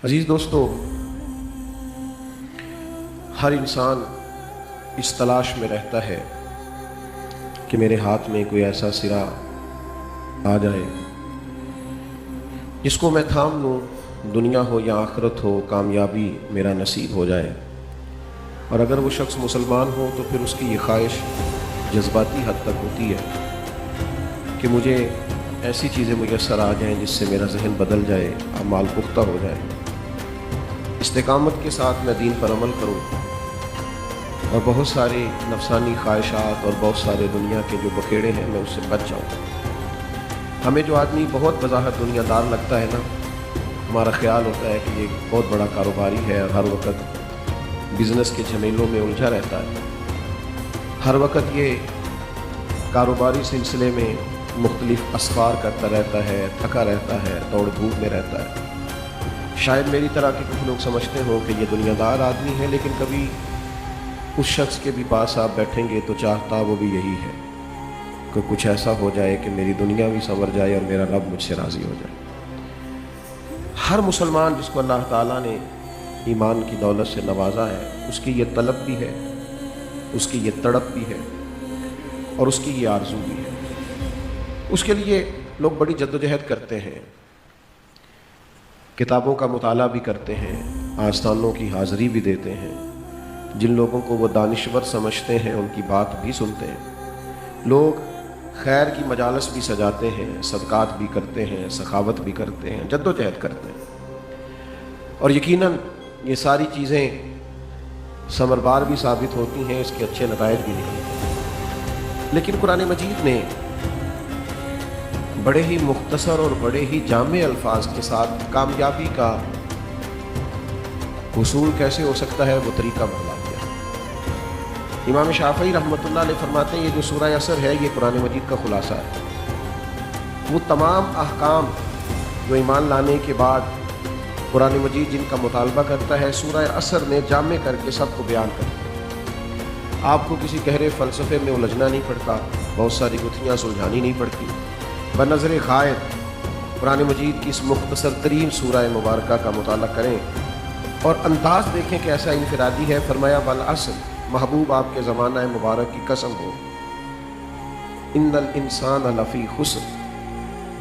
عزیز دوستو، ہر انسان اس تلاش میں رہتا ہے کہ میرے ہاتھ میں کوئی ایسا سرا آ جائے جس کو میں تھام لوں، دنیا ہو یا آخرت ہو، کامیابی میرا نصیب ہو جائے۔ اور اگر وہ شخص مسلمان ہو تو پھر اس کی یہ خواہش جذباتی حد تک ہوتی ہے کہ مجھے ایسی چیزیں میسر آ جائیں جس سے میرا ذہن بدل جائے، اعمال پختہ ہو جائے، استقامت کے ساتھ میں دین پر عمل کروں اور بہت ساری نفسانی خواہشات اور بہت سارے دنیا کے جو بکھیڑے ہیں میں اس سے بچ جاؤں۔ ہمیں جو آدمی بہت وضاحت دنیا دار لگتا ہے نا، ہمارا خیال ہوتا ہے کہ یہ بہت بڑا کاروباری ہے اور ہر وقت بزنس کے جھمیلوں میں الجھا رہتا ہے، ہر وقت یہ کاروباری سلسلے میں مختلف اسفار کرتا رہتا ہے، تھکا رہتا ہے، دوڑ دھوپ میں رہتا ہے۔ شاید میری طرح کے کچھ لوگ سمجھتے ہوں کہ یہ دنیا دار آدمی ہے، لیکن کبھی اس شخص کے بھی پاس آپ بیٹھیں گے تو چاہتا وہ بھی یہی ہے کہ کچھ ایسا ہو جائے کہ میری دنیا بھی سنور جائے اور میرا رب مجھ سے راضی ہو جائے۔ ہر مسلمان جس کو اللہ تعالیٰ نے ایمان کی دولت سے نوازا ہے، اس کی یہ طلب بھی ہے، اس کی یہ تڑپ بھی ہے اور اس کی یہ آرزو بھی ہے۔ اس کے لیے لوگ بڑی جدوجہد کرتے ہیں، کتابوں کا مطالعہ بھی کرتے ہیں، آستانوں کی حاضری بھی دیتے ہیں، جن لوگوں کو وہ دانشور سمجھتے ہیں ان کی بات بھی سنتے ہیں، لوگ خیر کی مجالس بھی سجاتے ہیں، صدقات بھی کرتے ہیں، سخاوت بھی کرتے ہیں، جدوجہد کرتے ہیں، اور یقیناً یہ ساری چیزیں ثمربار بھی ثابت ہوتی ہیں، اس کے اچھے نتائج بھی نکلتے ہیں۔ لیکن قرآن مجید نے بڑے ہی مختصر اور بڑے ہی جامع الفاظ کے ساتھ کامیابی کا حصول کیسے ہو سکتا ہے وہ طریقہ بتلا دیا۔ امام شافعی رحمۃ اللہ علیہ فرماتے ہیں یہ جو سورہ عصر ہے یہ قرآن مجید کا خلاصہ ہے۔ وہ تمام احکام جو ایمان لانے کے بعد قرآن مجید جن کا مطالبہ کرتا ہے، سورہ عصر نے جامع کر کے سب کو بیان کرتا ہے۔ آپ کو کسی گہرے فلسفے میں الجھنا نہیں پڑتا، بہت ساری گتھیاں سلجھانی نہیں پڑتی، بنظر غائب قرآن مجید کی اس مختصر ترین سورہ مبارکہ کا مطالعہ کریں اور انداز دیکھیں کہ ایسا انفرادی ہے۔ فرمایا والعصر، محبوب آپ کے زمانہ مبارک کی قسم ہو، ان الانسان لفی خسر،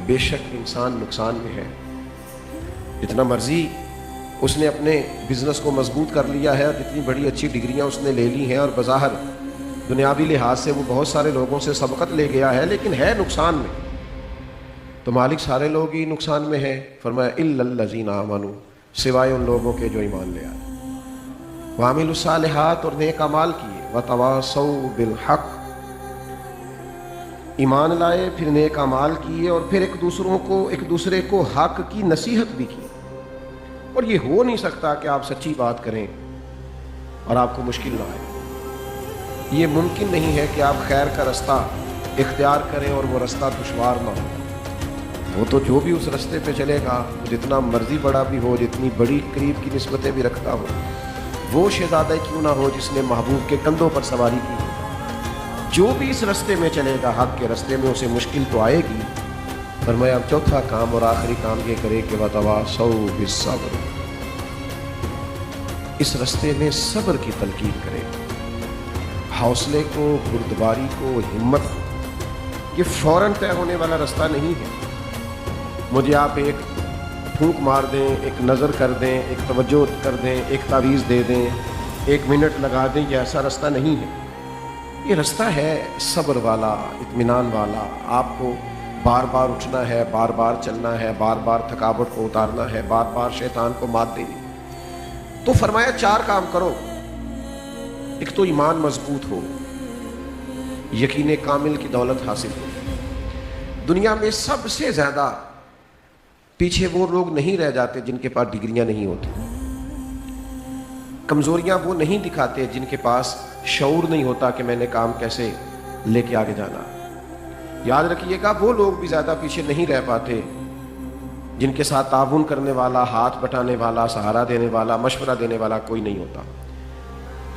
بے شک انسان نقصان میں ہے۔ جتنا مرضی اس نے اپنے بزنس کو مضبوط کر لیا ہے اور جتنی بڑی اچھی ڈگریاں اس نے لے لی ہیں اور بظاہر دنیاوی لحاظ سے وہ بہت سارے لوگوں سے سبقت لے گیا ہے، لیکن ہے نقصان میں۔ تو مالک سارے لوگ ہی نقصان میں ہیں۔ فرمایا الا الذین آمنوا، سوائے ان لوگوں کے جو ایمان لے آئے، وعملوا الصالحات، اور نیک اعمال کیے، وتواصوا بالحق، ایمان لائے پھر نیک اعمال کیے اور پھر ایک دوسرے کو حق کی نصیحت بھی کی۔ اور یہ ہو نہیں سکتا کہ آپ سچی بات کریں اور آپ کو مشکل نہ آئے، یہ ممکن نہیں ہے کہ آپ خیر کا رستہ اختیار کریں اور وہ رستہ دشوار نہ ہو۔ وہ تو جو بھی اس رستے پہ چلے گا، جتنا مرضی بڑا بھی ہو، جتنی بڑی قریب کی نسبتیں بھی رکھتا ہو، وہ شہزادہ کیوں نہ ہو جس نے محبوب کے کندھوں پر سواری کی، جو بھی اس رستے میں چلے گا حق کے رستے میں اسے مشکل تو آئے گی۔ فرمایا اب چوتھا کام اور آخری کام یہ کرے کہ وتواصوا بالصبر، اس رستے میں صبر کی تلقین کرے، حوصلے کو، بردباری کو، ہمت کو۔ یہ فوراً طے ہونے والا رستہ نہیں ہے، مجھے آپ ایک پھونک مار دیں، ایک نظر کر دیں، ایک توجہ کر دیں، ایک تعویذ دے دیں، 1 منٹ لگا دیں، یہ ایسا رستہ نہیں ہے۔ یہ رستہ ہے صبر والا، اطمینان والا۔ آپ کو بار بار اٹھنا ہے، بار بار چلنا ہے، بار بار تھکاوٹ کو اتارنا ہے، بار بار شیطان کو مات دینی۔ تو فرمایا 4 کام کرو۔ ایک تو ایمان مضبوط ہو، یقین کامل کی دولت حاصل ہو۔ دنیا میں سب سے زیادہ پیچھے وہ لوگ نہیں رہ جاتے جن کے پاس ڈگریاں نہیں ہوتی، کمزوریاں وہ نہیں دکھاتے جن کے پاس شعور نہیں ہوتا کہ میں نے کام کیسے لے کے آگے جانا۔ یاد رکھیے گا وہ لوگ بھی زیادہ پیچھے نہیں رہ پاتے جن کے ساتھ تعاون کرنے والا، ہاتھ بٹانے والا، سہارا دینے والا، مشورہ دینے والا کوئی نہیں ہوتا۔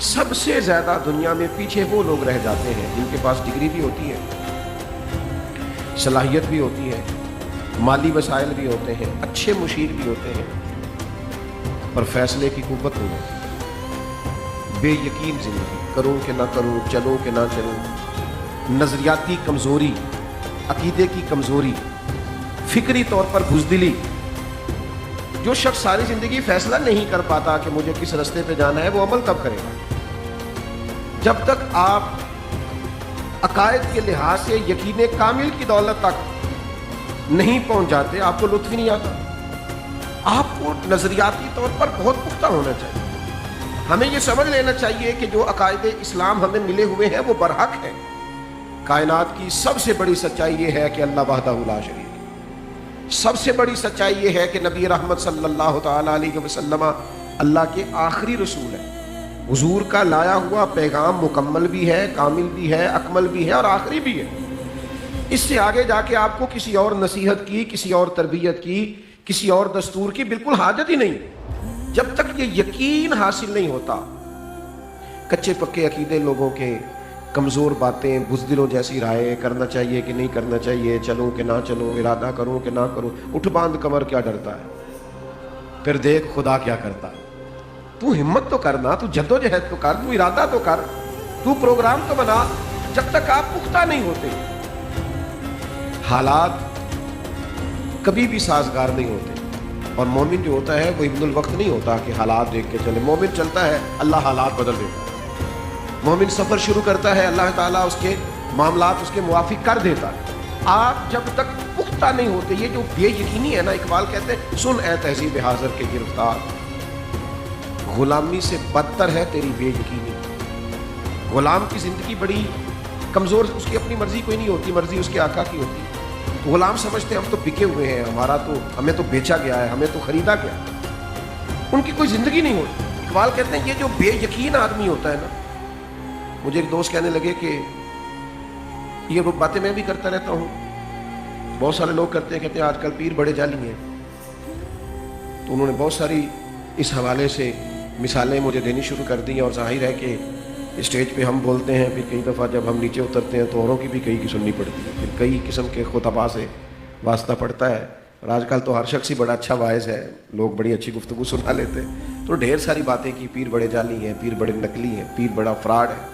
سب سے زیادہ دنیا میں پیچھے وہ لوگ رہ جاتے ہیں جن کے پاس ڈگری بھی ہوتی ہے، صلاحیت بھی ہوتی ہے، مالی وسائل بھی ہوتے ہیں، اچھے مشیر بھی ہوتے ہیں، اور فیصلے کی قوت نہیں ہوتی۔ بے یقین زندگی، کروں کہ نہ کروں، چلوں کہ نہ چلوں، نظریاتی کمزوری، عقیدے کی کمزوری، فکری طور پر بزدلی۔ جو شخص ساری زندگی فیصلہ نہیں کر پاتا کہ مجھے کس راستے پہ جانا ہے، وہ عمل کب کرے گا؟ جب تک آپ عقائد کے لحاظ سے یقین کامل کی دولت تک نہیں پہنچ جاتے، آپ کو لطف ہی نہیں آتا۔ آپ کو نظریاتی طور پر بہت پختہ ہونا چاہیے۔ ہمیں یہ سمجھ لینا چاہیے کہ جو عقائد اسلام ہمیں ملے ہوئے ہیں وہ برحق ہیں۔ کائنات کی سب سے بڑی سچائی یہ ہے کہ اللہ وحدہ لا شریک ہے۔ سب سے بڑی سچائی یہ ہے کہ نبی رحمت صلی اللہ تعالیٰ علیہ وسلم اللہ کے آخری رسول ہے۔ حضور کا لایا ہوا پیغام مکمل بھی ہے، کامل بھی ہے، اکمل بھی ہے اور آخری بھی ہے۔ اس سے آگے جا کے آپ کو کسی اور نصیحت کی، کسی اور تربیت کی، کسی اور دستور کی بالکل حاجت ہی نہیں۔ جب تک یہ یقین حاصل نہیں ہوتا، کچے پکے عقیدے لوگوں کے، کمزور باتیں، بزدلوں جیسی رائے، کرنا چاہیے کہ نہیں کرنا چاہیے، چلوں کہ نہ چلوں، ارادہ کروں کہ نہ کروں، اٹھ باندھ کمر کیا ڈرتا ہے، پھر دیکھ خدا کیا کرتا ہے۔ تو ہمت تو کرنا، تو جدوجہد تو کر، تو ارادہ تو کر، تو پروگرام تو بنا۔ جب تک آپ پختہ نہیں ہوتے، حالات کبھی بھی سازگار نہیں ہوتے۔ اور مومن جو ہوتا ہے وہ ابن الوقت نہیں ہوتا کہ حالات دیکھ کے چلے۔ مومن چلتا ہے، اللہ حالات بدل دیتا ہے۔ مومن سفر شروع کرتا ہے، اللہ تعالیٰ اس کے معاملات اس کے موافق کر دیتا ہے۔ آپ جب تک پختہ نہیں ہوتے، یہ جو بے یقینی ہے نا، اقبال کہتے ہیں سن اے تہذیب حاضر کے گرفتار، غلامی سے بدتر ہے تیری بے یقینی۔ غلام کی زندگی بڑی کمزور، اس کی اپنی مرضی کوئی نہیں ہوتی، مرضی اس کے آقا کی ہوتی۔ تو غلام سمجھتے ہیں ہم تو بکے ہوئے ہیں، ہمیں تو بیچا گیا ہے، ہمیں تو خریدا گیا۔ ان کی کوئی زندگی نہیں ہوتی۔ اقبال کہتے ہیں یہ جو بے یقین آدمی ہوتا ہے نا، مجھے ایک دوست کہنے لگے کہ یہ وہ باتیں میں بھی کرتا رہتا ہوں، بہت سارے لوگ کرتے ہیں، کہتے ہیں آج کل پیر بڑے جعلی ہیں۔ تو انہوں نے بہت ساری اس حوالے سے مثالیں مجھے دینی شروع کر دی، اور ظاہر ہے کہ اسٹیج پہ ہم بولتے ہیں، پھر کئی دفعہ جب ہم نیچے اترتے ہیں تو اوروں کی بھی کئی کی سننی پڑتی ہے، پھر کئی قسم کے خطباء سے واسطہ پڑتا ہے۔ اور آج کل تو ہر شخص ہی بڑا اچھا واعظ ہے، لوگ بڑی اچھی گفتگو سنا لیتے ہیں، تو ڈھیر ساری باتیں کی، پیر بڑے جعلی ہیں، پیر بڑے نقلی ہیں، پیر بڑا فراڈ ہے۔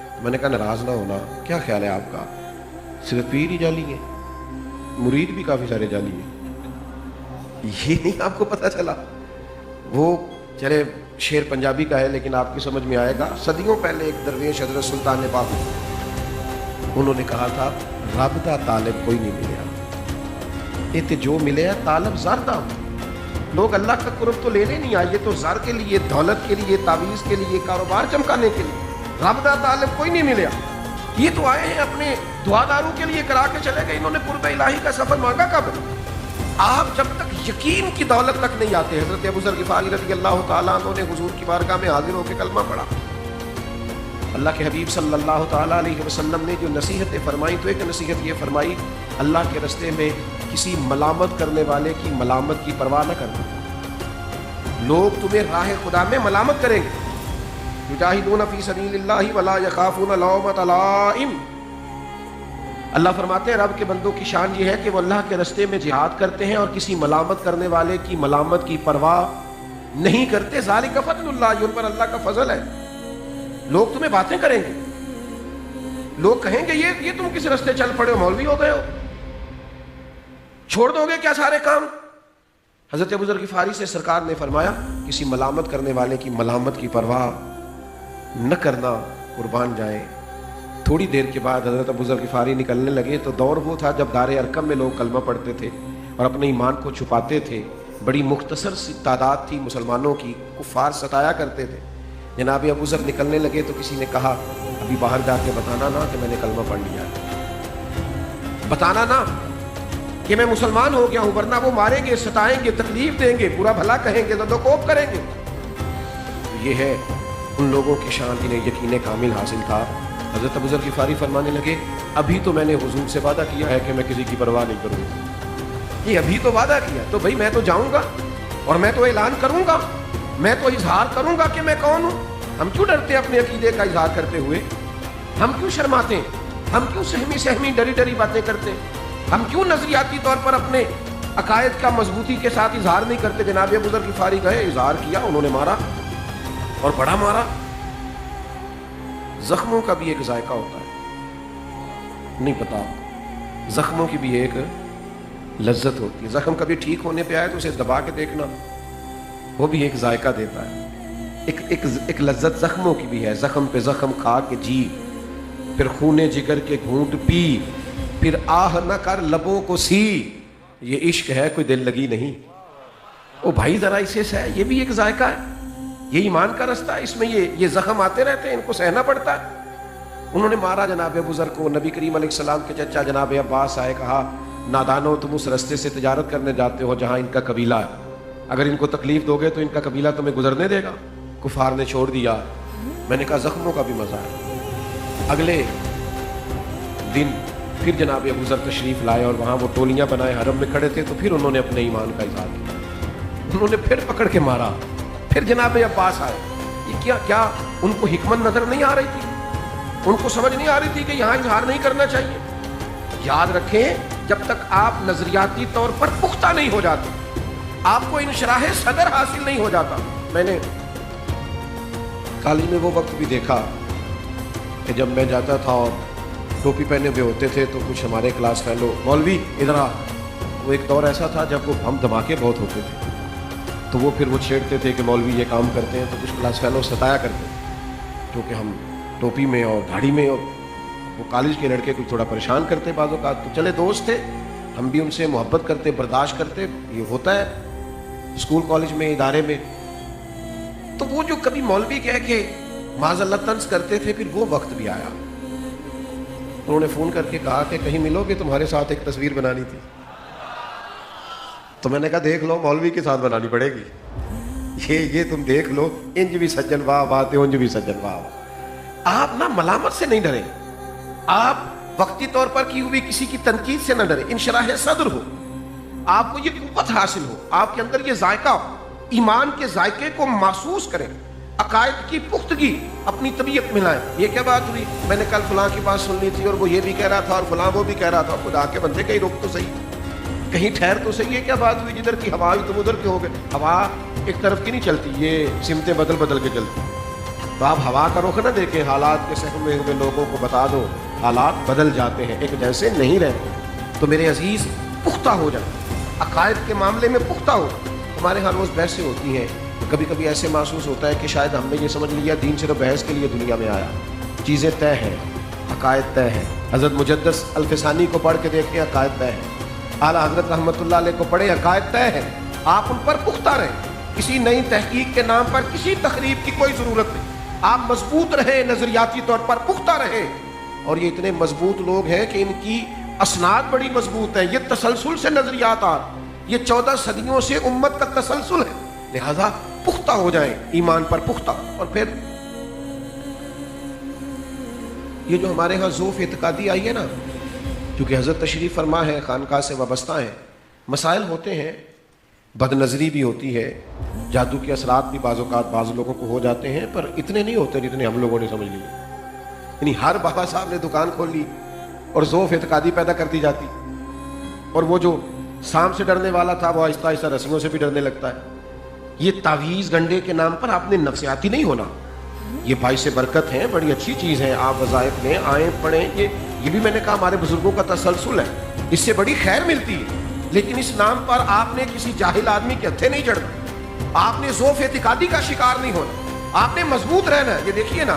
تو میں نے کہا ناراض نہ ہونا، کیا خیال ہے آپ کا؟ صرف پیر ہی جعلی ہیں؟ مرید بھی کافی سارے جعلی ہیں، یہ نہیں آپ کو پتہ چلا؟ وہ چلے شعر پنجابی کا ہے لیکن آپ کی سمجھ میں آئے گا۔ صدیوں پہلے ایک درویش حضرت سلطان پاک، انہوں نے کہا تھا رب دا طالب کوئی نہیں ملیا، یہ تے جو ملے ہے طالب زر دا۔ لوگ اللہ کا قرب تو لینے نہیں آئے، یہ تو زر کے لیے، دولت کے لیے، تعویذ کے لیے، کاروبار چمکانے کے لیے۔ رب دا طالب کوئی نہیں ملیا، یہ تو آئے ہیں اپنے دعاداروں کے لیے کرا کے چلے گئے، انہوں نے قرب الہی کا سفر مانگا کب؟ آپ جب تک یقین کی دولت تک نہیں آتے۔ حضرت ابو ذر غفاری رضی اللہ تعالیٰ عنہ نے حضور کی بارگاہ میں حاضر ہو کے کلمہ پڑھا۔ اللہ کے حبیب صلی اللہ تعالیٰ علیہ وسلم نے جو نصیحتیں فرمائی، تو ایک نصیحت یہ فرمائی، اللہ کے رستے میں کسی ملامت کرنے والے کی ملامت کی پرواہ نہ کرنا۔ لوگ تمہیں راہ خدا میں ملامت کریں گے، یجاہدون فی سبیل اللہ ولا یخافون لومۃ لائم۔ اللہ فرماتے ہیں رب کے بندوں کی شان یہ ہے کہ وہ اللہ کے رستے میں جہاد کرتے ہیں اور کسی ملامت کرنے والے کی ملامت کی پرواہ نہیں کرتے۔ ذالک فضل اللہ، ان پر اللہ کا فضل ہے۔ لوگ تمہیں باتیں کریں گے، لوگ کہیں گے یہ تم کس رستے چل پڑے ہو، مولوی ہو گئے ہو، چھوڑ دو گے کیا سارے کام؟ حضرت ابو ذر غفاری سے سرکار نے فرمایا کسی ملامت کرنے والے کی ملامت کی پرواہ نہ کرنا، قربان جائیں۔ تھوڑی دیر کے بعد حضرت ابو ذر غفاری نکلنے لگے تو دور وہ تھا جب دار ارقم میں لوگ کلمہ پڑھتے تھے اور اپنے ایمان کو چھپاتے تھے۔ بڑی مختصر سی تعداد تھی مسلمانوں کی، کفار ستایا کرتے تھے۔ جناب ابو ذر نکلنے لگے تو کسی نے کہا ابھی باہر جا کے بتانا نا کہ میں نے کلمہ پڑھ لیا ہے، بتانا نا کہ میں مسلمان ہو گیا ہوں، ورنہ وہ ماریں گے، ستائیں گے، تکلیف دیں گے، برا بھلا کہیں گے، زد و کوب کریں گے۔ یہ ہے ان لوگوں کی شان جنہیں یقین کامل حاصل تھا۔ حضرت ابو ذر غفاری فرمانے لگے ابھی تو میں نے حضور سے وعدہ کیا ہے کہ میں کسی کی پرواہ نہیں کروں گا، یہ ابھی تو وعدہ کیا تو بھائی میں تو جاؤں گا اور میں تو اعلان کروں گا، میں تو اظہار کروں گا کہ میں کون ہوں۔ ہم کیوں ڈرتے ہیں اپنے عقیدے کا اظہار کرتے ہوئے؟ ہم کیوں شرماتے ہیں؟ ہم کیوں سہمی ڈری باتیں کرتے ہیں؟ ہم کیوں نظریاتی طور پر اپنے عقائد کا مضبوطی کے ساتھ اظہار نہیں کرتے. جناب ابو ذر غفاری گئے, اظہار کیا, انہوں نے مارا اور بڑا مارا. زخموں کا بھی ایک ذائقہ ہوتا ہے, نہیں پتا, زخموں کی بھی ایک لذت ہوتی ہے. زخم کبھی ٹھیک ہونے پہ آئے تو اسے دبا کے دیکھنا, وہ بھی ایک ذائقہ دیتا ہے. ایک لذت زخموں کی بھی ہے. زخم پہ زخم کھا کے جی, پھر خونے جگر کے گھونٹ پی, پھر آہ نہ کر لبوں کو سی. یہ عشق ہے, کوئی دل لگی نہیں. او بھائی ذرا اسے سہ, یہ بھی ایک ذائقہ ہے, یہ ایمان کا رستہ ہے. اس میں یہ زخم آتے رہتے ہیں, ان کو سہنا پڑتا ہے. انہوں نے مارا جناب ابو ذر کو. نبی کریم علیہ السلام کے چچا جناب عباس آئے, کہا نادانو تم اس رستے سے تجارت کرنے جاتے ہو جہاں ان کا قبیلہ ہے, اگر ان کو تکلیف دو گے تو ان کا قبیلہ تمہیں گزرنے دے گا. کفار نے چھوڑ دیا. میں نے کہا زخموں کا بھی مزہ ہے. اگلے دن پھر جناب ابو ذر تشریف لائے اور وہاں وہ ٹولیاں بنائے حرم میں کھڑے تھے, تو پھر انہوں نے اپنے ایمان کا اظہار کیا. انہوں نے پھر پکڑ کے مارا. پھر جناب عباس آئے. یہ کیا ان کو حکمت نظر نہیں آ رہی تھی؟ ان کو سمجھ نہیں آ رہی تھی کہ یہاں اظہار نہیں کرنا چاہیے؟ یاد رکھیں, جب تک آپ نظریاتی طور پر پختہ نہیں ہو جاتے, آپ کو انشراح صدر حاصل نہیں ہو جاتا. میں نے کالج میں وہ وقت بھی دیکھا کہ جب میں جاتا تھا اور ٹوپی پہنے ہوئے ہوتے تھے تو کچھ ہمارے کلاس فیلو, مولوی ادھر آ. وہ ایک دور ایسا تھا جب وہ بم دھماکے بہت ہوتے تھے, تو وہ پھر وہ چھیڑتے تھے کہ مولوی یہ کام کرتے ہیں, تو کچھ کلاس فیلو ستایا کرتے کیونکہ ہم ٹوپی میں اور داڑھی میں, اور وہ کالج کے لڑکے کچھ تھوڑا پریشان کرتے بعض اوقات. تو چلے دوست تھے, ہم بھی ان سے محبت کرتے, برداشت کرتے, یہ ہوتا ہے اسکول کالج میں, ادارے میں. تو وہ جو کبھی مولوی کہہ کے معاذ اللہ طنز کرتے تھے, پھر وہ وقت بھی آیا. انہوں نے فون کر کے کہا کہ کہیں ملو گے, تمہارے ساتھ ایک تصویر بنانی تھی. تو میں نے کہا دیکھ لو, مولوی کے ساتھ بنانی پڑے گی. یہ تم دیکھ لو, انج بھی سجن واہ بات, انج بھی سجن واہ. آپ نہ ملامت سے نہیں ڈرے, آپ وقتی طور پر کی ہوئی کسی کی تنقید سے نہ ڈرے. انشراح صدر ہو, آپ کو یہ قوت حاصل ہو, آپ کے اندر یہ ذائقہ ہو, ایمان کے ذائقے کو محسوس کریں, عقائد کی پختگی اپنی طبیعت میں لائیں. یہ کیا بات ہوئی, میں نے کل فلاں کی بات سن لی تھی اور وہ یہ بھی کہہ رہا تھا اور فلاں وہ بھی کہہ رہا تھا. خدا کے بندے کہیں رک تو صحیح, کہیں ٹھہر تو صحیح. یہ کیا بات ہوئی, جدھر کی ہوا ہوئی تم ادھر کے ہو گئے. ہوا ایک طرف کی نہیں چلتی, یہ سمتیں بدل بدل کے چلتی. تو آپ ہوا کا رخ نہ دیکھیں, حالات کے سہمے ہوئے لوگوں کو بتا دو حالات بدل جاتے ہیں, ایک جیسے نہیں رہتے. تو میرے عزیز پختہ ہو جائیں, عقائد کے معاملے میں پختہ ہو. ہمارے ہاں روز بحثیں ہوتی ہیں, کبھی کبھی ایسے محسوس ہوتا ہے کہ شاید ہم نے یہ سمجھ لیا دین صرف بحث کے لیے دنیا میں آیا. چیزیں طے ہیں, عقائد طے ہیں. حضرت مجدس الفسانی کو پڑھ کے دیکھیں, عقائد طے ہیں. اعلیٰ حضرت رحمۃ اللہ علیہ کو پڑھیں, عقائد طے ہیں. آپ ان پر پختہ رہیں, کسی نئی تحقیق کے نام پر کسی تخریب کی کوئی ضرورت نہیں. آپ مضبوط رہیں, نظریاتی طور پر پختہ رہیں. اور یہ اتنے مضبوط لوگ ہیں کہ ان کی اسناد بڑی مضبوط ہیں. یہ تسلسل سے نظریات آ, یہ 14 صدیوں سے امت کا تسلسل ہے. لہذا پختہ ہو جائیں, ایمان پر پختہ. اور پھر یہ جو ہمارے ہاں ذوف اعتقادی آئی ہے نا, کیونکہ حضرت تشریف فرما ہے, خانقاہ سے وابستہ ہیں, مسائل ہوتے ہیں, بد نظری بھی ہوتی ہے, جادو کے اثرات بھی بعض اوقات بعض لوگوں کو ہو جاتے ہیں, پر اتنے نہیں ہوتے جتنے ہم لوگوں نے سمجھ لیے. یعنی ہر بابا صاحب نے دکان کھول لی اور ذوف اعتقادی پیدا کر دی جاتی, اور وہ جو سانپ سے ڈرنے والا تھا وہ آہستہ آہستہ رسیوں سے بھی ڈرنے لگتا ہے. یہ تعویذ گنڈے کے نام پر آپ نے نفسیاتی نہیں ہونا. یہ باعث برکت ہیں, بڑی اچھی چیز ہے, آپ وظائف لیں, آئیں, پڑھیں. یہ بھی میں نے کہا ہمارے بزرگوں کا تسلسل ہے, اس سے بڑی خیر ملتی ہے. لیکن اس نام پر آپ نے کسی جاہل آدمی کے ہتھے نہیں چڑھنا, آپ نے ذوف اعتقادی کا شکار نہیں ہونا, آپ نے مضبوط رہنا ہے. یہ دیکھیے نا,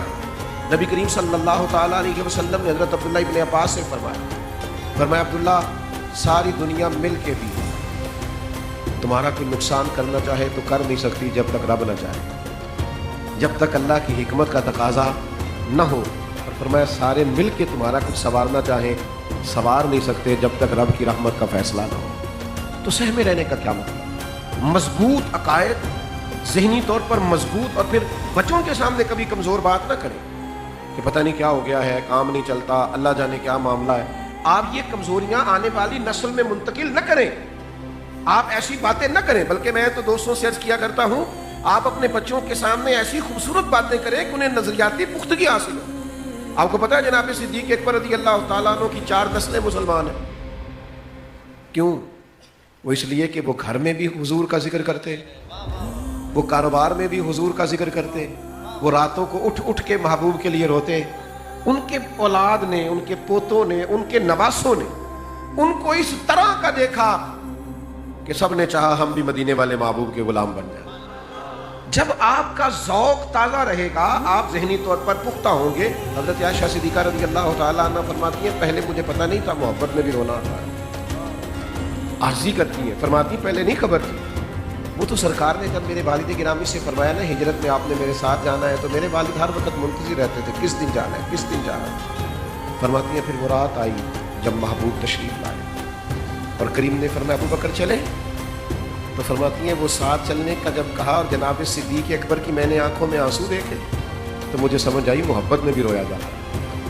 نبی کریم صلی اللہ تعالیٰ علیہ وسلم نے حضرت عبداللہ ابن عباس سے فرمایا عبداللہ, ساری دنیا مل کے بھی تمہارا کوئی نقصان کرنا چاہے تو کر نہیں سکتی جب تک رب نہ چاہے, جب تک اللہ کی حکمت کا تقاضا نہ ہو. اور فرمایا سارے مل کے تمہارا کچھ سنوارنا چاہیں, سنوار نہیں سکتے جب تک رب کی رحمت کا فیصلہ نہ ہو. تو سہمے رہنے کا کیا مطلب؟ مضبوط عقائد, ذہنی طور پر مضبوط. اور پھر بچوں کے سامنے کبھی کمزور بات نہ کریں کہ پتہ نہیں کیا ہو گیا ہے, کام نہیں چلتا, اللہ جانے کیا معاملہ ہے. آپ یہ کمزوریاں آنے والی نسل میں منتقل نہ کریں, آپ ایسی باتیں نہ کریں. بلکہ میں تو دوستوں سے عرض کیا کرتا ہوں, آپ اپنے بچوں کے سامنے ایسی خوبصورت باتیں کریں کہ انہیں نظریاتی پختگی حاصل ہو. آپ کو پتہ ہے جناب صدیق اکبر رضی اللہ تعالیٰ عنہ کی 4 نسلیں مسلمان ہیں. کیوں؟ وہ اس لیے کہ وہ گھر میں بھی حضور کا ذکر کرتے، وہ کاروبار میں بھی حضور کا ذکر کرتے، وہ راتوں کو اٹھ اٹھ کے محبوب کے لیے روتے۔ ان کے اولاد نے، ان کے پوتوں نے، ان کے نواسوں نے ان کو اس طرح کا دیکھا کہ سب نے چاہا ہم بھی مدینے والے محبوب کے غلام بن جائیں۔ جب آپ کا ذوق تازہ رہے گا، آپ ذہنی طور پر پختہ ہوں گے۔ حضرت عائشہ صدیقہ رضی اللہ تعالیٰ عنہ فرماتی ہیں پہلے مجھے پتہ نہیں تھا محبت میں بھی رونا آتا ہے۔ عرضی کرتی ہیں، فرماتی پہلے نہیں خبر تھی۔ وہ تو سرکار نے جب میرے والد گرامی سے فرمایا نا ہجرت میں آپ نے میرے ساتھ جانا ہے، تو میرے والد ہر وقت منتظر رہتے تھے کس دن جانا ہے، کس دن جانا ہے۔ فرماتی ہیں پھر وہ رات آئی جب محبوب تشریف لائے اور کریم نے فرمایا ابو بکر چلے، تو فرماتی ہیں وہ ساتھ چلنے کا جب کہا اور جناب صدیق اکبر کی میں نے آنکھوں میں آنسو دیکھے تو مجھے سمجھ آئی محبت میں بھی رویا جاتا ہے،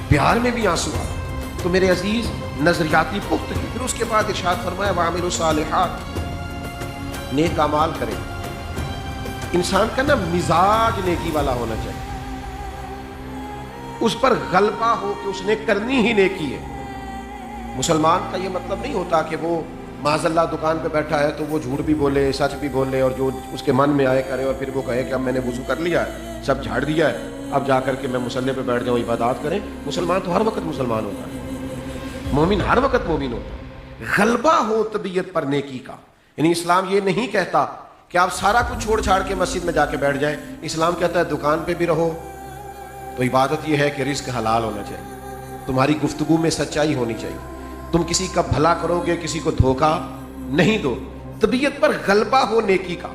پیار میں بھی آنسو آ۔ تو میرے عزیز نظریاتی پختگی۔ پھر اس کے بعد ارشاد فرمایا وَعَمِلُوا الصَّالِحَاتِ، نیک اعمال کرے۔ انسان کا نا مزاج نیکی والا ہونا چاہیے، اس پر غلبہ ہو کہ اس نے کرنی ہی نیکی ہے۔ مسلمان کا یہ مطلب نہیں ہوتا کہ وہ معاذ اللہ دکان پہ بیٹھا ہے تو وہ جھوٹ بھی بولے، سچ بھی بولے، اور جو اس کے من میں آئے کرے، اور پھر وہ کہے کہ اب میں نے وضو کر لیا ہے، سب جھاڑ دیا ہے، اب جا کر کے میں مصلی پہ بیٹھ جاؤں عبادات کریں۔ مسلمان تو ہر وقت مسلمان ہوتا ہے، مومن ہر وقت مومن ہوتا ہے۔ غلبہ ہو طبیعت پر نیکی کا، یعنی اسلام یہ نہیں کہتا کہ آپ سارا کچھ چھوڑ چھاڑ کے مسجد میں جا کے بیٹھ جائیں۔ اسلام کہتا ہے دکان پہ بھی رہو تو عبادت یہ ہے کہ رزق حلال ہونا چاہیے، تمہاری گفتگو میں سچائی ہونی چاہیے، تم کسی کا بھلا کرو گے، کسی کو دھوکہ نہیں دو، طبیعت پر غلبہ ہو نیکی کا،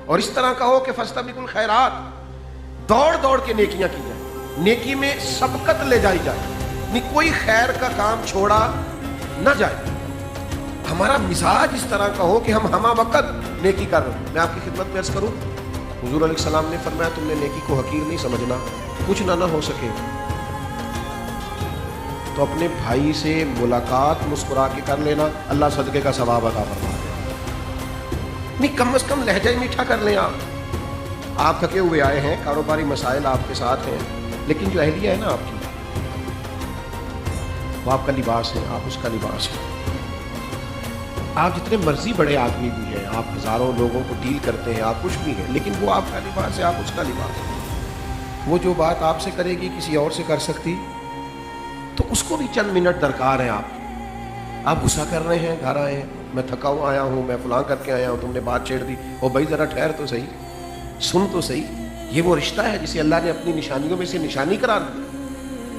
اور اس طرح کا ہو کہ فاستبقوا الخیرات، دوڑ دوڑ کے نیکیاں کی جائیں، نیکی میں سبقت لے جائی جائے، نہیں کوئی خیر کا کام چھوڑا نہ جائے۔ ہمارا مزاج اس طرح کا ہو کہ ہم ہمہ وقت نیکی کر رہے ہیں۔ میں آپ کی خدمت میں عرض کروں، حضور علیہ السلام نے فرمایا تم نے نیکی کو حقیر نہیں سمجھنا، کچھ نہ ہو سکے تو اپنے بھائی سے ملاقات مسکرا کے کر لینا، اللہ صدقے کا ثواب عطا فرما دے۔ نہیں کم از کم لہجہ میٹھا کر لیں۔ آپ تھکے ہوئے آئے ہیں، کاروباری مسائل آپ کے ساتھ ہیں، لیکن جو اہلیہ ہے نا آپ کی، وہ آپ کا لباس ہے، آپ اس کا لباس ہے۔ آپ جتنے مرضی بڑے آدمی بھی ہیں، آپ ہزاروں لوگوں کو ڈیل کرتے ہیں، آپ کچھ بھی ہیں، لیکن وہ آپ کا لباس ہے، آپ اس کا لباس ہے۔ وہ جو بات آپ سے کرے گی کسی اور سے کر سکتی، تو اس کو بھی چند منٹ درکار ہیں۔ آپ غصہ کر رہے ہیں، گھر آئے ہیں، میں تھکا ہوا آیا ہوں، میں فلاں کر کے آیا ہوں، تم نے بات چھیڑ دی، او بھائی ذرا ٹھہر تو صحیح، سن تو صحیح۔ یہ وہ رشتہ ہے جسے اللہ نے اپنی نشانیوں میں سے نشانی قرار دی۔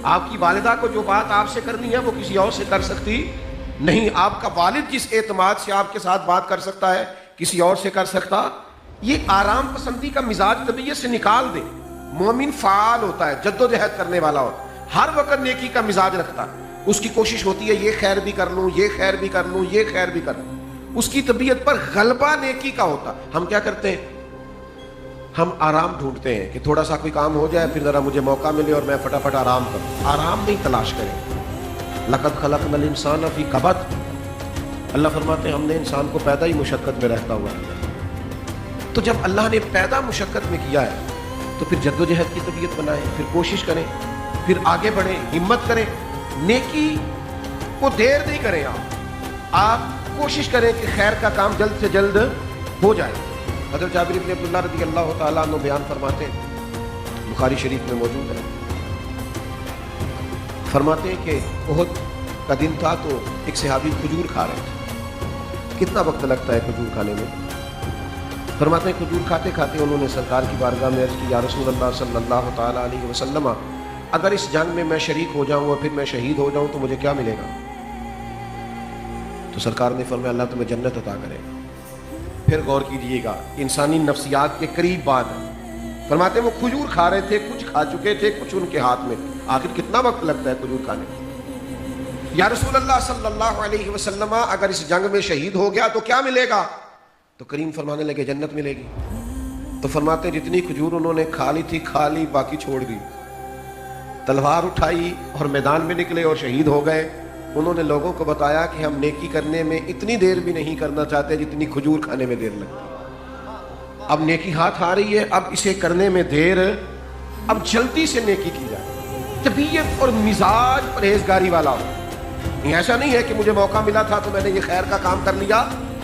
آپ کی والدہ کو جو بات آپ سے کرنی ہے وہ کسی اور سے کر سکتی نہیں۔ آپ کا والد جس اعتماد سے آپ کے ساتھ بات کر سکتا ہے کسی اور سے کر سکتا۔ یہ آرام پسندی کا مزاج طبیعت سے نکال دیں۔ مومن فعال ہوتا ہے، جد و جہد کرنے والا ہوتا ہے، ہر وقت نیکی کا مزاج رکھتا ہے، اس کی کوشش ہوتی ہے یہ خیر بھی کر لوں، یہ خیر بھی کر لوں، یہ خیر بھی کر لوں۔ اس کی طبیعت پر غلبہ نیکی کا ہوتا۔ ہم کیا کرتے ہیں؟ ہم آرام ڈھونڈتے ہیں کہ تھوڑا سا کوئی کام ہو جائے، پھر ذرا مجھے موقع ملے اور میں فٹافٹ آرام کروں۔ آرام نہیں تلاش کریں۔ لقد خلقنا الانسان فی کبد، اللہ فرماتے ہیں ہم نے انسان کو پیدا ہی مشقت میں رہتا ہوا کیا۔ تو جب اللہ نے پیدا مشقت میں کیا ہے تو پھر جد و جہد کی طبیعت بنائیں، پھر کوشش کریں، پھر آگے بڑھیں، ہمت کریں۔ نیکی کو دیر نہیں کریں، آپ کوشش کریں کہ خیر کا کام جلد سے جلد ہو جائے۔ حضرت جابر بن عبداللہ رضی اللہ تعالیٰ عنہ بیان فرماتے ہیں، بخاری شریف میں موجود ہے، فرماتے ہیں کہ احد کا دن تھا تو ایک صحابی کھجور کھا رہے تھے۔ کتنا وقت لگتا ہے کھجور کھانے میں؟ فرماتے ہیں کھجور کھاتے کھاتے انہوں نے سرکار کی بارگاہ میں عرض کی، یا رسول اللہ صلی اللہ تعالیٰ علیہ وسلم، اگر اس جنگ میں میں شریک ہو جاؤں اور پھر میں شہید ہو جاؤں تو مجھے کیا ملے گا؟ تو سرکار نے فرمایا اللہ تمہیں جنت عطا کرے گا۔ پھر غور کیجئے گا، انسانی نفسیات کے قریب بات ہے۔ فرماتے ہیں وہ کھجور کھا رہے تھے، کچھ کھا چکے تھے، کچھ ان کے ہاتھ میں، آخر کتنا وقت لگتا ہے کھجور کھانے میں؟ یا رسول اللہ صلی اللہ علیہ وسلم، اگر اس جنگ میں شہید ہو گیا تو کیا ملے گا؟ تو کریم فرمانے لگے جنت ملے گی۔ تو فرماتے ہیں جتنی کھجور انہوں نے کھا لی تھی کھا لی، باقی چھوڑ دی، تلوار اٹھائی اور میدان میں نکلے اور شہید ہو گئے۔ انہوں نے لوگوں کو بتایا کہ ہم نیکی کرنے میں اتنی دیر بھی نہیں کرنا چاہتے جتنی کھجور کھانے میں دیر لگتی۔ اب نیکی ہاتھ آ رہی ہے، اب اسے کرنے میں دیر، اب جلدی سے نیکی کی جائے۔ طبیعت اور مزاج پرہیزگاری والا ہو۔ ایسا نہیں ہے کہ مجھے موقع ملا تھا تو میں نے یہ خیر کا کام کر لیا،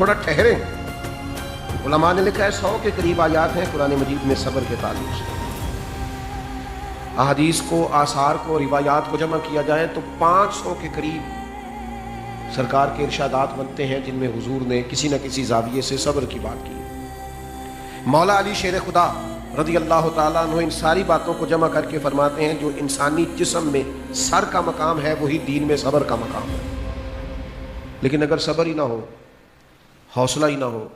تھوڑا ٹھہریں. علماء نے لکھا ہے 100 کے قریب آیات ہیں قرآن مجید میں صبر کے تعلق سے. احادیث کو، آثار کو، روایات کو جمع کیا جائے تو 500 کے قریب سرکار کے ارشادات بنتے ہیں جن میں حضور نے کسی نہ کسی زاویے سے صبر کی بات کی. مولا علی شیر خدا رضی اللہ تعالیٰ عنہ ان ساری باتوں کو جمع کر کے فرماتے ہیں جو انسانی جسم میں سر کا مقام ہے وہی دین میں صبر کا مقام ہے. لیکن اگر صبر ہی نہ ہو، حوصلہ ہی نہ ہو،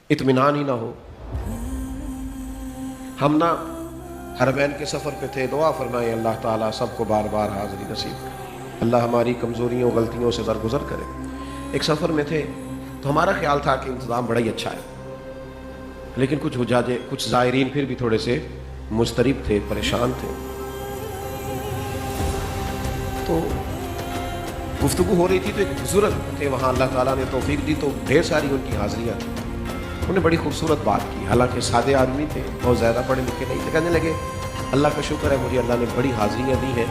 اطمینان ہی نہ ہو. ہم نہ حرمین کے سفر پہ تھے، دعا فرمائے اللہ تعالیٰ سب کو بار بار حاضری نصیب کرے، اللہ ہماری کمزوریوں غلطیوں سے درگزر کرے. ایک سفر میں تھے تو ہمارا خیال تھا کہ انتظام بڑا ہی اچھا ہے، لیکن کچھ زائرین پھر بھی تھوڑے سے مضطرب تھے، پریشان تھے. تو گفتگو ہو رہی تھی تو ایک بزرگ تھے وہاں، اللہ تعالیٰ نے توفیق دی تو ڈھیر ساری ان کی حاضریاں تھیں. انہوں نے بڑی خوبصورت بات کی، حالانکہ سادے آدمی تھے، بہت زیادہ پڑھے لکھے نہیں تھے. کہنے لگے اللہ کا شکر ہے مجھے اللہ نے بڑی حاضریاں دی ہیں.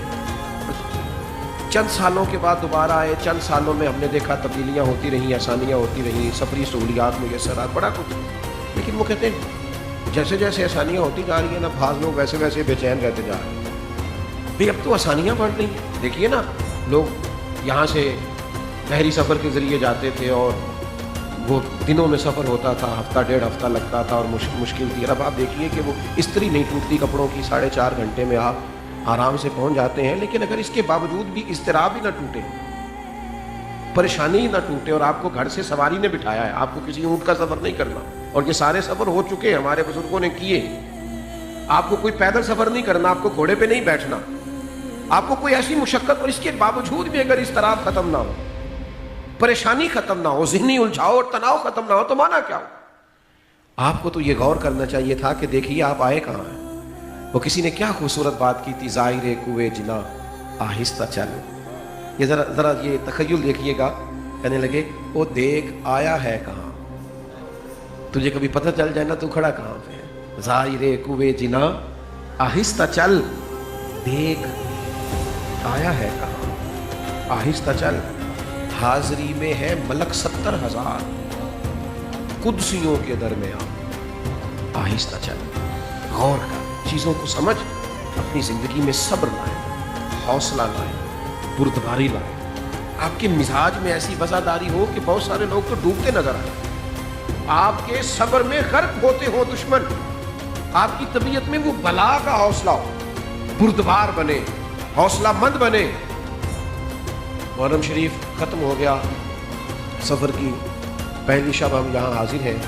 چند سالوں کے بعد دوبارہ آئے، چند سالوں میں ہم نے دیکھا تبدیلیاں ہوتی رہیں، آسانیاں ہوتی رہیں، سفری سہولیات میسر آت، بڑا کچھ. لیکن وہ کہتے ہیں جیسے جیسے آسانیاں ہوتی جا رہی ہیں نا، بعض لوگ ویسے ویسے بے چین رہتے جا رہے ہیں. بھئی اب تو آسانیاں بڑھ رہی ہیں. دیکھیے نا، لوگ یہاں سے بحری سفر کے ذریعے جاتے تھے اور وہ دنوں میں سفر ہوتا تھا، ہفتہ ڈیڑھ ہفتہ لگتا تھا اور مشکل تھی. اب آپ دیکھیے کہ وہ استری نہیں ٹوٹتی کپڑوں کی، 4.5 گھنٹے میں آپ آرام سے پہنچ جاتے ہیں. لیکن اگر اس کے باوجود بھی اضطراب ہی نہ ٹوٹے، پریشانی ہی نہ ٹوٹے، اور آپ کو گھر سے سواری نے بٹھایا ہے، آپ کو کسی اونٹ کا سفر نہیں کرنا، اور یہ سارے سفر ہو چکے ہمارے بزرگوں نے کیے. آپ کو کوئی پیدل سفر نہیں کرنا، آپ کو گھوڑے پہ نہیں بیٹھنا، آپ کو کوئی ایسی مشقت، اور اس کے باوجود بھی اگر اضطراب ختم نہ ہو، پریشانی ختم نہ ہو، ذہنی الجھاؤ اور تناؤ ختم نہ ہو تو مانا کیا ہو؟ آپ کو تو یہ غور کرنا چاہیے تھا کہ دیکھیے آپ آئے کہاں ہیں. وہ کسی نے کیا خوبصورت بات کی تھی، ظاہر کوئے جنا آہستہ چل. یہ ذرا یہ تخیل دیکھیے گا. کہنے لگے وہ دیکھ آیا ہے کہاں، تجھے کبھی پتہ چل جائے نا تو کھڑا کہاں پہ ہے. ظاہر کوئے جنا آہستہ چل، دیکھ آیا ہے کہاں، آہستہ چل. حاضری میں ہے ملک 70,000 قدسیوں کے درمیان، آہستہ چل. غور کر، چیزوں کو سمجھ، اپنی زندگی میں صبر لائیں، حوصلہ لائیں، بردباری لائیں. آپ کے مزاج میں ایسی وفاداری ہو کہ بہت سارے لوگ تو ڈوبتے نظر آئے، آپ کے صبر میں غرق ہوتے ہو دشمن. آپ کی طبیعت میں وہ بلا کا حوصلہ ہو، بردبار بنے، حوصلہ مند بنے. محرم شریف ختم ہو گیا، سفر کی پہلی شب ہم یہاں حاضر ہیں.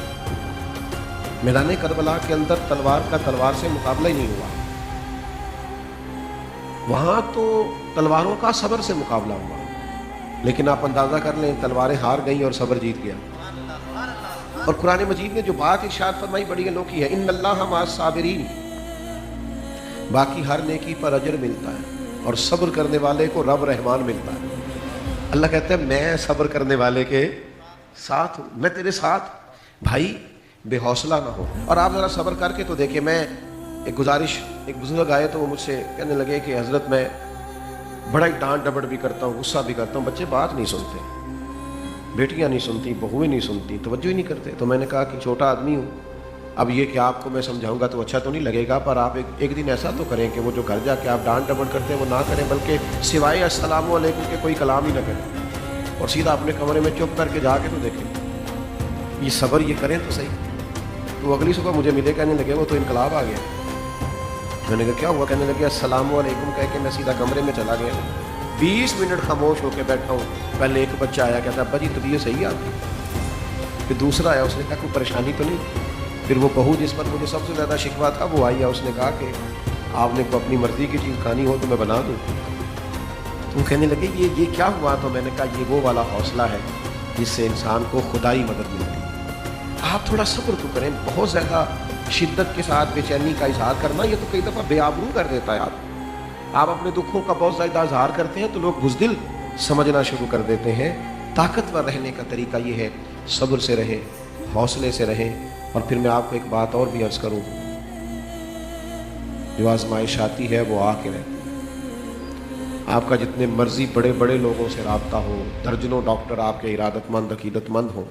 میدان کربلا کے اندر تلوار کا تلوار سے مقابلہ ہی نہیں ہوا. وہاں تو تلواروں کا صبر سے مقابلہ ہوا، لیکن آپ اندازہ کر لیں تلواریں ہار گئیں اور صبر جیت گیا. اور قرآن مجید نے جو بات ارشاد فرمائی بڑی انوکھی ہے، ان اللہ مع الصابرین. باقی ہر نیکی پر اجر ملتا ہے اور صبر کرنے والے کو رب رحمان ملتا ہے. اللہ کہتا ہے میں صبر کرنے والے کے ساتھ ہوں، میں تیرے ساتھ. بھائی بے حوصلہ نہ ہو. اور آپ ذرا صبر کر کے تو دیکھیں. میں ایک گزارش، ایک بزرگ آئے تو وہ مجھ سے کہنے لگے کہ حضرت میں بڑا ہی ڈانٹ ڈپٹ بھی کرتا ہوں، غصہ بھی کرتا ہوں، بچے بات نہیں سنتے، بیٹیاں نہیں سنتی، بہویں نہیں سنتی، توجہ ہی نہیں کرتے. تو میں نے کہا کہ چھوٹا آدمی ہوں، اب یہ کہ آپ کو میں سمجھاؤں گا تو اچھا تو نہیں لگے گا، پر آپ ایک دن ایسا تو کریں کہ وہ جو گھر جا کے آپ ڈانٹ ڈپٹ کرتے ہیں وہ نہ کریں، بلکہ سوائے السلام علیکم کے کوئی کلام ہی نہ کریں، اور سیدھا اپنے کمرے میں چپ کر کے جا کے تو دیکھیں. یہ صبر یہ کریں تو صحیح. تو اگلی صبح مجھے ملے، کہنے لگے وہ تو انقلاب آ گیا. میں نے کہا کیا ہوا؟ کہنے لگے السلام علیکم کہہ کے میں سیدھا کمرے میں چلا گیا. 20 منٹ خاموش ہو کے بیٹھا ہوں. پہلے ایک بچہ آیا، کہتا ابا جی طبیعت صحیح ہے آپ کی. پھر دوسرا آیا، اس نے کہا کوئی پریشانی تو نہیں. پھر وہ بہو جس پر مجھے سب سے زیادہ شکوہ تھا وہ آئی ہے، اس نے کہا کہ آپ نے اپنی مرضی کی چیز کھانی ہو تو میں بنا دوں. تو کہنے لگے یہ کیا ہوا؟ تو میں نے کہا یہ وہ والا حوصلہ ہے جس سے انسان کو خدائی مدد ملتی ہے. آپ تھوڑا صبر تو کریں. بہت زیادہ شدت کے ساتھ بے چینی کا اظہار کرنا یہ تو کئی دفعہ بے آبرو کر دیتا ہے. آپ اپنے دکھوں کا بہت زیادہ اظہار کرتے ہیں تو لوگ بزدل سمجھنا شروع کر دیتے ہیں. طاقتور رہنے کا طریقہ یہ ہے صبر سے رہیں، حوصلے سے رہیں. اور پھر میں آپ کو ایک بات اور بھی عرض کروں، جو آزمائش آتی ہے وہ آ کے رہتی ہے. آپ کا جتنے مرضی بڑے بڑے لوگوں سے رابطہ ہو، درجنوں ڈاکٹر آپ کے ارادت مند عقیدت مند ہوں،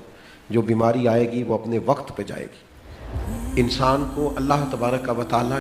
جو بیماری آئے گی وہ اپنے وقت پہ جائے گی۔ انسان کو اللہ تبارک و تعالیٰ